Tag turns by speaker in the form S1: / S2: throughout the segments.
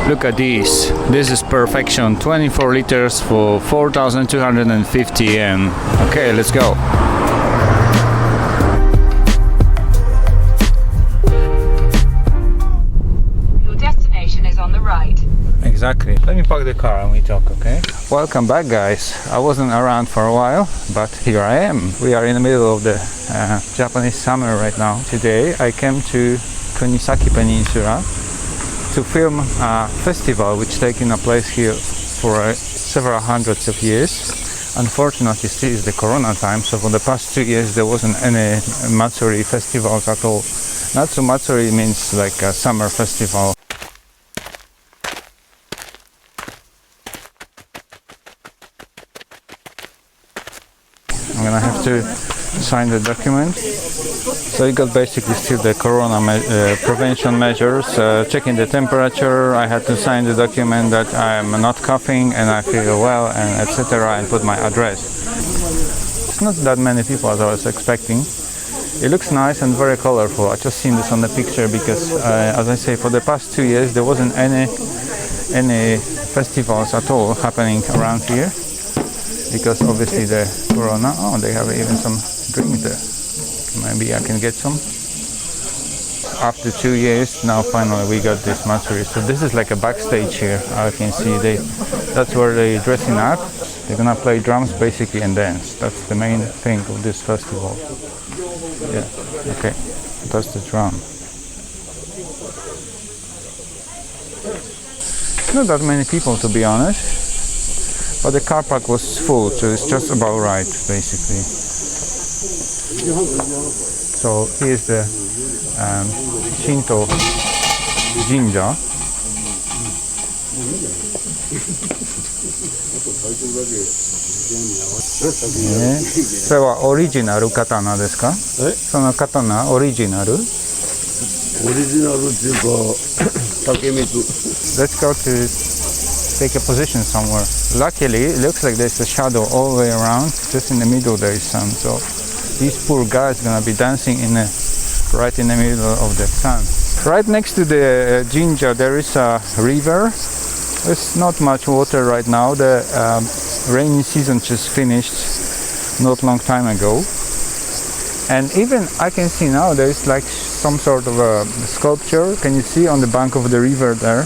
S1: Look at this. This is perfection. 24 liters for 4,250 yen. Okay, let's go.
S2: Your destination is on the right.
S1: Exactly. Let me park the car and we talk, okay? Welcome back, guys. I wasn't around for a while, but here I am. We are in the middle of the Japanese summer right now. Today I came to Kunisaki Peninsula to film a festival which taken place here for several hundreds of years. Unfortunately, still is the corona time, so for the past 2 years there wasn't any Matsuri festivals at all. Natsu Matsuri means like a summer festival. I'm gonna have to sign the document. So you got basically still the corona prevention measures, checking the temperature. I had to sign the document that I'm not coughing and I feel well, and etc., and put my address. It's not that many people as I was expecting. It looks nice and very colorful. I just seen this on the picture because, as I say, for the past 2 years there wasn't any festivals at all happening around here. Because obviously the corona. Oh, they have even some drink there. Maybe I can get some. After 2 years, now finally we got this Matsuri. So this is like a backstage here. I can see that's where they're dressing up. They're gonna play drums basically and dance. That's the main thing of this festival. Yeah. Okay. That's the drum. Not that many people, to be honest. But the car park was full, so it's just about right, basically. So here's the Shinto Jinja. Yeah. それはオリジナル刀ですか？その刀オリジナル？オリジナルっていうか竹光。Let's go to take a position somewhere. Luckily, it looks like there's a shadow all the way around. Just in the middle there is sun. So these poor guys gonna be dancing right in the middle of the sun. Right next to the jinja there is a river. There's not much water right now. The rainy season just finished not long time ago. And even I can see now there is like some sort of a sculpture. Can you see on the bank of the river there?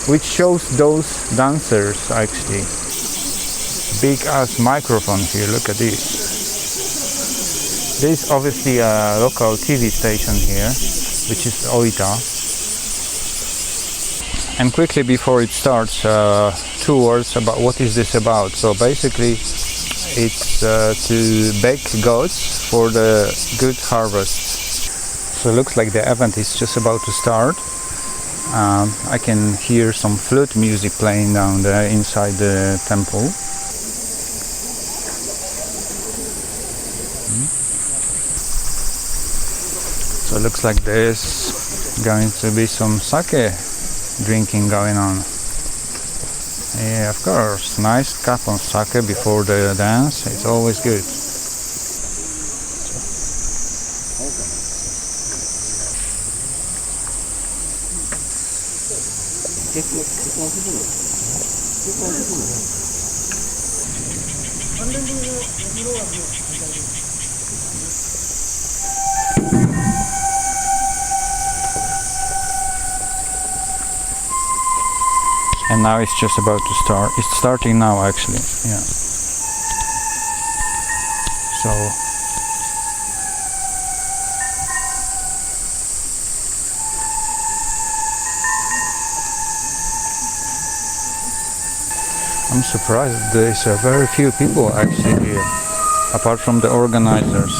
S1: Which shows those dancers actually. Big ass microphone here, look at this. This is obviously a local TV station here, which is Oita. And quickly before it starts, 2 words about what is this about. So basically it's to beg gods for the good harvest. So it looks like the event is just about to start. I can hear some flute music playing down there inside the temple. So it looks like there's going to be some sake drinking going on. Yeah, of course, nice cup of sake before the dance, it's always good. And now it's just about to start. It's starting now actually, yeah. So I'm surprised there's very few people actually here, apart from the organizers.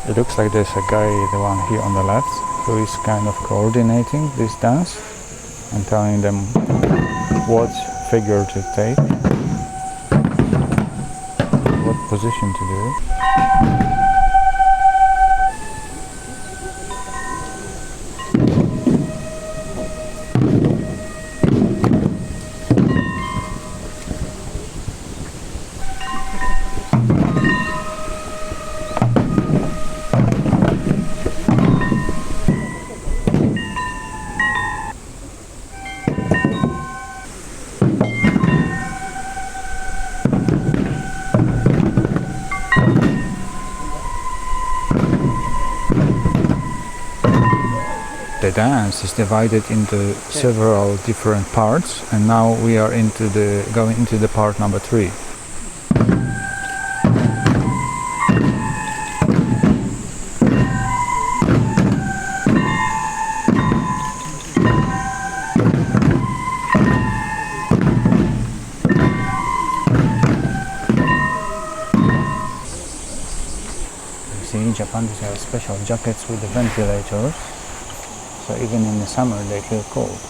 S1: It looks like there's a guy, the one here on the left, who is kind of coordinating this dance and telling them what figure to take, what position to do. The dance is divided into several different parts, and now we are going into the part number 3. You see, Japanese have special jackets with the ventilators. So even in the summer they feel cold.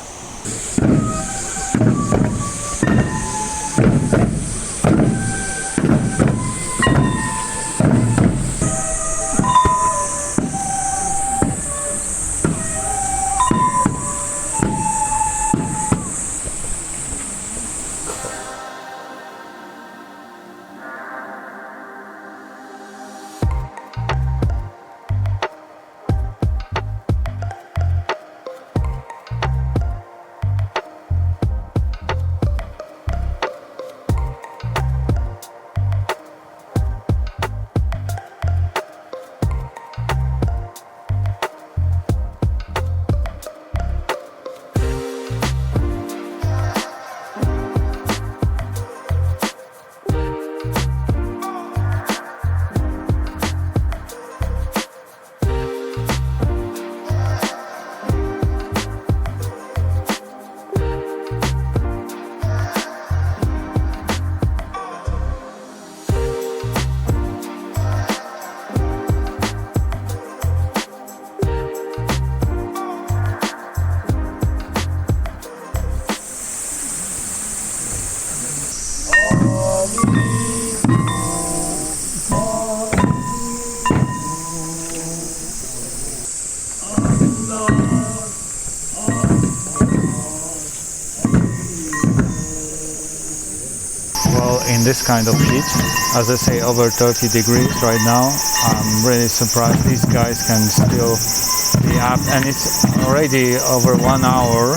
S1: In this kind of heat, as I say, over 30 degrees right now, I'm really surprised these guys can still be up, and it's already over 1 hour.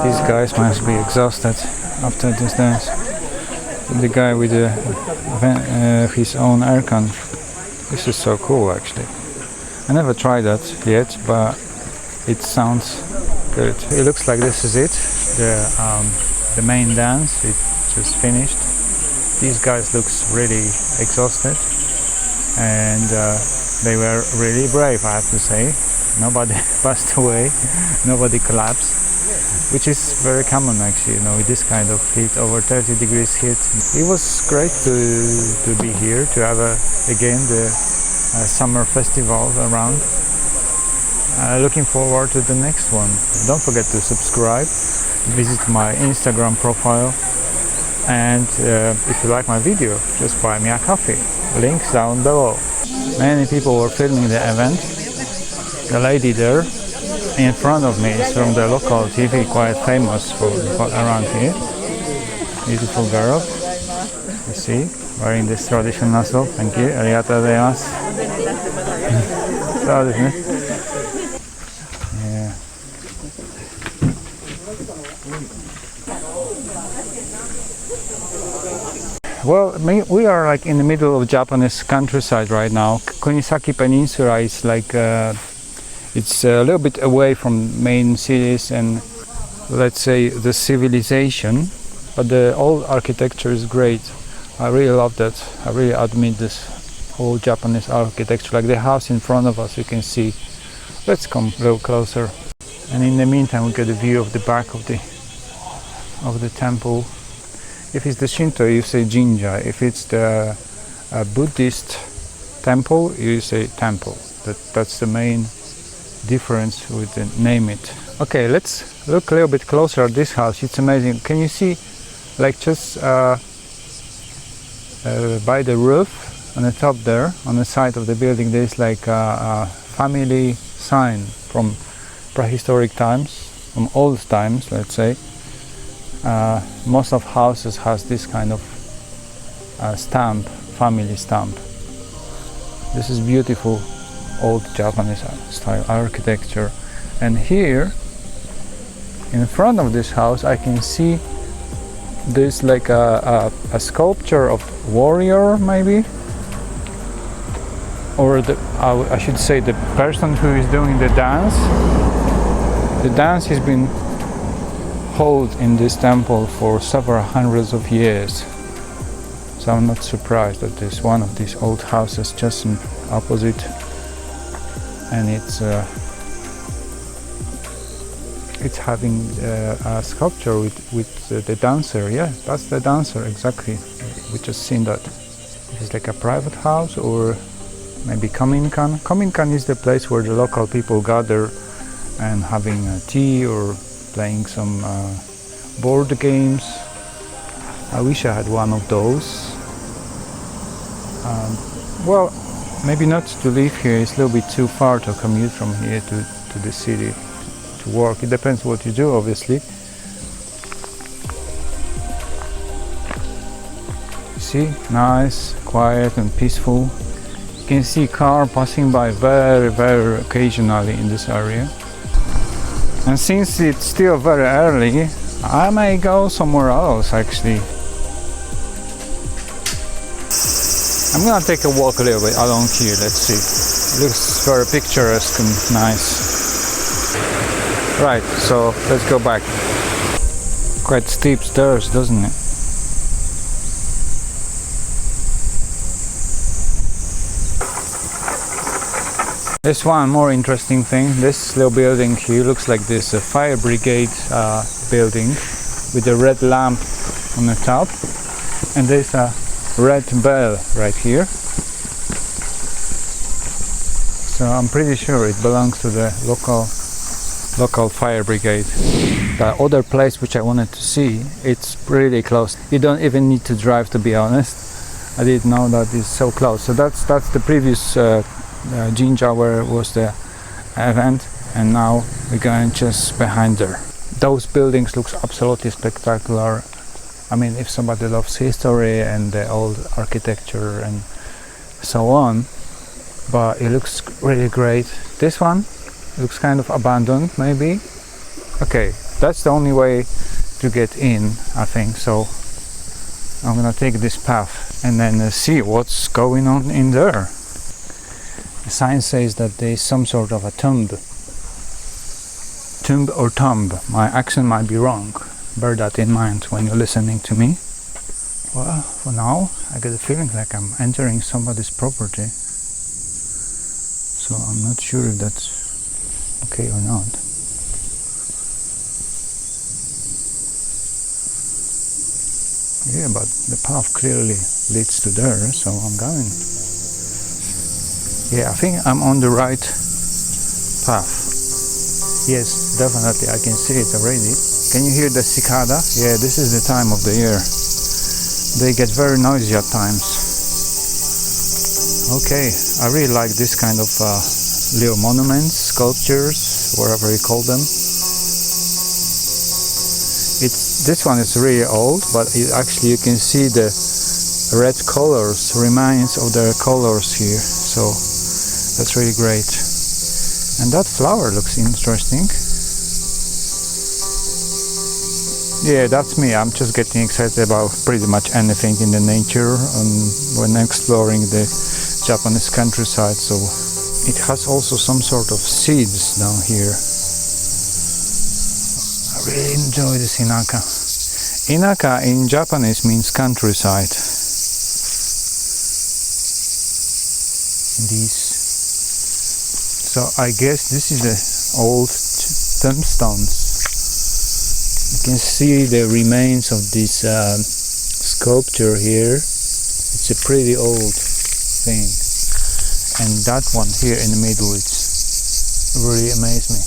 S1: These guys must be exhausted after this dance. The guy with his own aircon. This is so cool, actually. I never tried that yet, but it sounds good. It looks like this is it. The main dance. It just finished. These guys looks really exhausted, and they were really brave, I have to say. Nobody passed away. Nobody collapsed. Which is very common, actually, with this kind of heat, over 30 degrees heat. It was great to be here, to have again the summer festivals around. Looking forward to the next one. Don't forget to subscribe, visit my Instagram profile, and if you like my video, just buy me a coffee. Links down below. Many people were filming the event. The lady there in front of me is from the local TV, quite famous for around here. Beautiful girl. You see, wearing this traditional stuff. Thank you. Arigatou gozaimasu. Yeah. Well, we are like in the middle of Japanese countryside right now. Kunisaki Peninsula is like it's a little bit away from main cities and let's say the civilization, but the old architecture is great. I really love that. I really admire this whole Japanese architecture. Like the house in front of us, you can see. Let's come a little closer. And in the meantime, we get a view of the back of the temple. If it's the Shinto, you say jinja. If it's the Buddhist temple, you say temple. That's the main difference with the name it. Okay, let's look a little bit closer at this house. It's amazing. Can you see, like just by the roof on the top there, on the side of the building, there's like a family sign from prehistoric times, from old times, let's say. Most of houses has this kind of stamp, family stamp. This is beautiful old Japanese style architecture. And here in front of this house I can see there's like a sculpture of warrior, maybe, or I should say the person who is doing the dance. The dance has been held in this temple for several hundreds of years, so I'm not surprised that there's one of these old houses just in opposite, and it's having a sculpture with the dancer. Yeah, that's the dancer exactly. We just seen that. It's like a private house or maybe kominkan. Kominkan is the place where the local people gather and having tea or playing some board games. I wish I had one of those. Well, maybe not to live here. It's a little bit too far to commute from here to the city to work. It depends what you do, obviously. You see, nice, quiet and peaceful. You can see car passing by very, very occasionally in this area. And since it's still very early, I may go somewhere else actually. I'm gonna take a walk a little bit along here, let's see. It looks very picturesque and nice. Right, so let's go back. Quite steep stairs, doesn't it? There's one more interesting thing. This little building here looks like this fire brigade building with a red lamp on the top, and there's a red bell right here. So I'm pretty sure it belongs to the local fire brigade. The other place which I wanted to see, it's really close. You don't even need to drive, to be honest. I didn't know that it's so close. So that's the previous jinja where was the event, and now we're going just behind there. Those buildings looks absolutely spectacular. I mean, if somebody loves history and the old architecture and so on, but it looks really great. This one looks kind of abandoned, maybe. Okay, that's the only way to get in, I think. So I'm gonna take this path and then see what's going on in there. The sign says that there is some sort of a tomb or tomb. My accent might be wrong. Bear that in mind when you're listening to me. Well, for now, I get a feeling like I'm entering somebody's property. So I'm not sure if that's okay or not. Yeah, but the path clearly leads to there, so I'm going. Yeah, I think I'm on the right path. Yes, definitely, I can see it already. Can you hear the cicada? Yeah, this is the time of the year. They get very noisy at times. Okay, I really like this kind of little monuments, sculptures, whatever you call them. This one is really old, but actually you can see the red colors, remains of the colors here, so that's really great. And that flower looks interesting. Yeah, that's me. I'm just getting excited about pretty much anything in the nature when exploring the Japanese countryside. So it has also some sort of seeds down here. I really enjoy this inaka. Inaka in Japanese means countryside. So I guess this is the old tombstones. You can see the remains of this sculpture here. It's a pretty old thing. And that one here in the middle, it's really amazed me.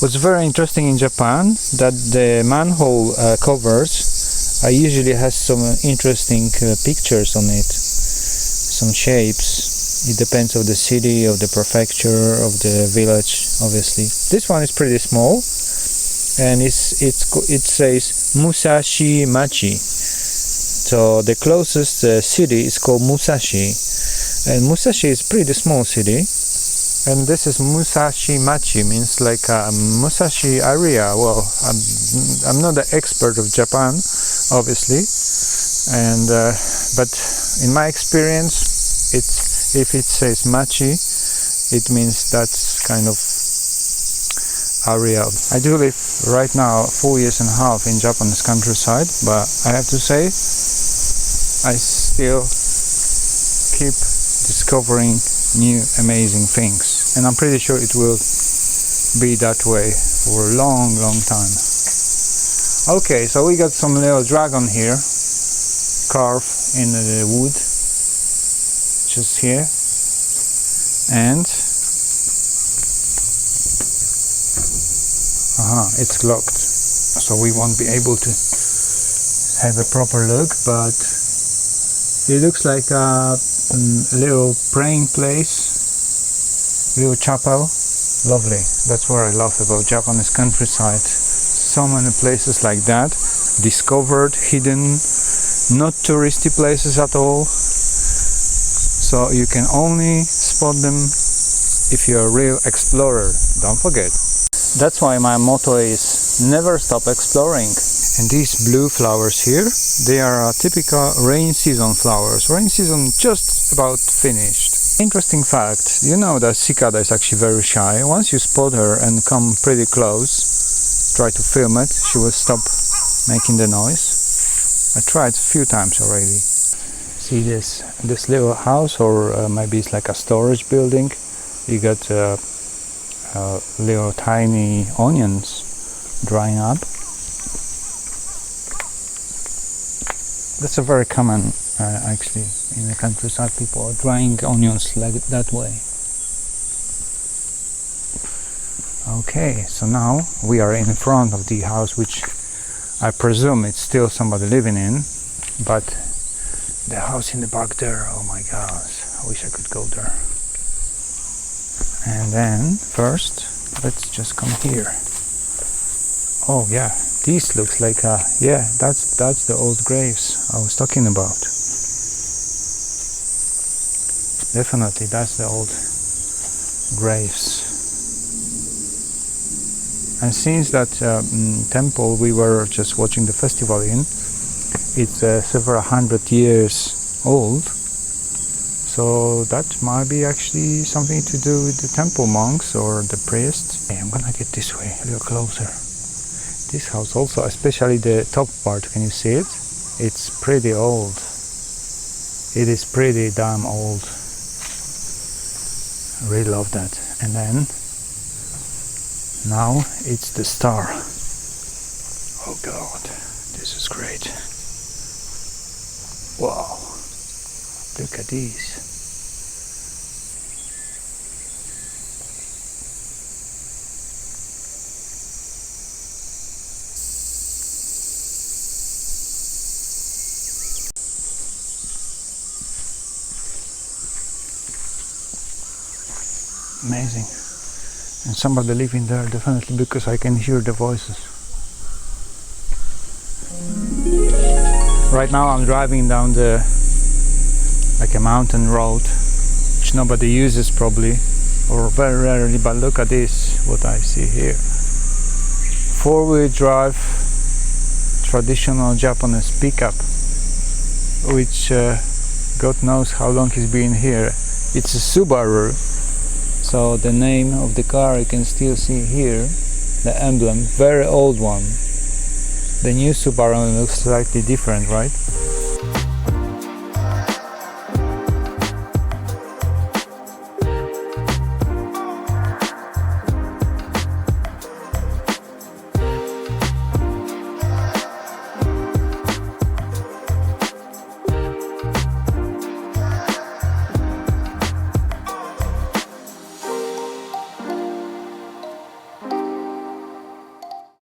S1: What's very interesting in Japan, that the manhole covers usually has some interesting pictures on it, some shapes. It depends on the city, of the prefecture, of the village, obviously. This one is pretty small, and it says Musashi Machi. So the closest city is called Musashi, and Musashi is a pretty small city. And this is Musashi Machi, means like a Musashi area. Well, I'm not the expert of Japan, obviously, and but in my experience, if it says Machi, it means that's kind of area. I do live right now 4.5 years in Japanese countryside, but I have to say I still keep discovering new amazing things, and I'm pretty sure it will be that way for a long time. Okay, so we got some little dragon here carved in the wood just here, and it's locked, so we won't be able to have a proper look, but it looks like a little praying place, little chapel. Lovely. That's what I love about Japanese countryside. So many places like that, discovered, hidden, not touristy places at all, so you can only spot them if you're a real explorer. Don't forget. That's why my motto is never stop exploring. And these blue flowers here, they are typical rain season flowers. Rain season just about finished. Interesting fact, you know that cicada is actually very shy. Once you spot her and come pretty close, try to film it, she will stop making the noise. I tried a few times already. See this little house, or maybe it's like a storage building. You got little tiny onions drying up. That's a very common, actually, in the countryside. People are drying onions like that way. Okay, so now we are in front of the house, which I presume it's still somebody living in, but the house in the back there, oh my gosh, I wish I could go there. And then first, let's just come here. Oh yeah, this looks like yeah, that's the old graves I was talking about. Definitely, that's the old graves. And since that temple we were just watching the festival in, it's several hundred years old, so that might be actually something to do with the temple monks or the priests. Okay, I'm gonna get this way, a little closer. This house also, especially the top part, can you see it? It's pretty old. It is pretty damn old. I really love that. And then now it's the star. Oh god, this is great. Wow, look at these. Amazing. And somebody living there, definitely, because I can hear the voices. Right now I'm driving down like a mountain road, which nobody uses probably, or very rarely, but look at this, what I see here. Four-wheel drive, traditional Japanese pickup, which God knows how long it's been here. It's a Subaru, so the name of the car you can still see here, the emblem, very old one. The new Subaru looks slightly different, right?